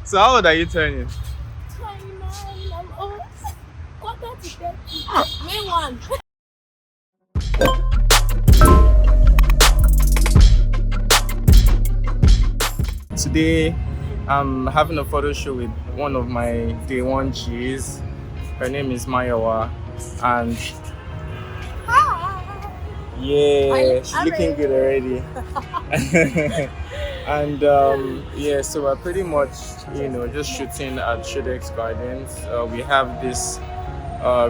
So how old are you turning? 29. I'm almost quarter to 30. May 1. Today, I'm having a photo shoot with one of my day one Gs. Her name is Mayowa, and yeah, she's looking good already. And yeah, so we're pretty much, just shooting at Godox Gardens. We have this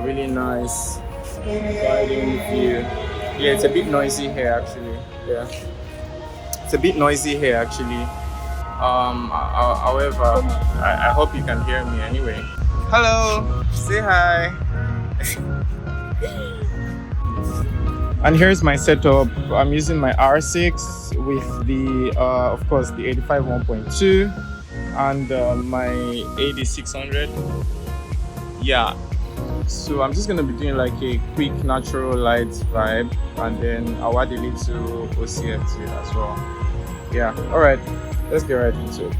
really nice garden view. Yeah, it's a bit noisy here actually. Yeah, it's a bit noisy here actually. However, I hope you can hear me anyway. Hello, say hi. And here's my setup. I'm using my R6 with the, of course, the 85 1.2 and my 8600. Yeah. So I'm just gonna be doing like a quick natural light vibe, and then I'll add a little OCF to it as well. Yeah. All right. Let's get right into it.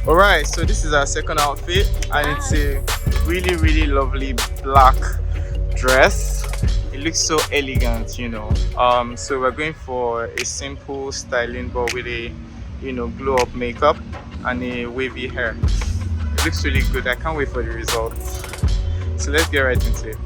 Alright, so this is our second outfit, and it's a really lovely black dress. It looks so elegant, so we're going for a simple styling but with a glow up makeup and a wavy hair. It looks really good. I can't wait for the results. So let's get right into it.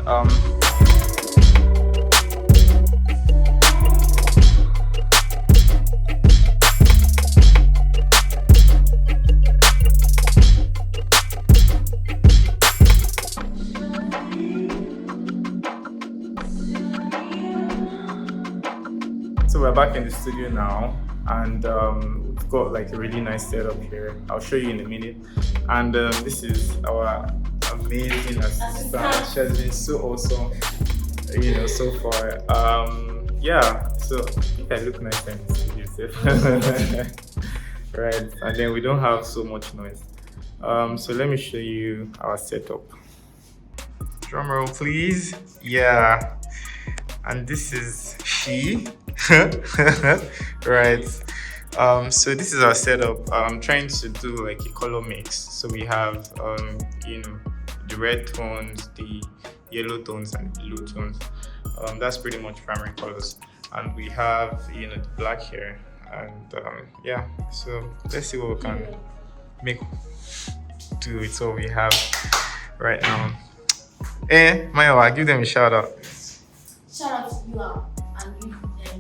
So we're back in the studio now, and we've got like a really nice setup here. I'll show you in a minute. And this is our amazing assistant. She has been so awesome, so far. Yeah, so I think I look nice in the studio. Right, and then we don't have so much noise. So let me show you our setup. Drum roll, please. Yeah, and this is she. Right. So this is our setup. I'm trying to do like a color mix. So we have the red tones, the yellow tones, and the blue tones. That's pretty much primary colors. And we have the black here. And yeah, so let's see what we can make do with what we have right now. Mayowa, give them a shout out. Shout out to you all and you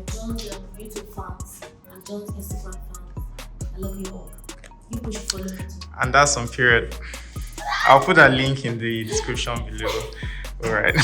John's YouTube fans and John's Instagram fans. I love you all. You push follow me too. And that's on period. I'll put a link in the description below. All right.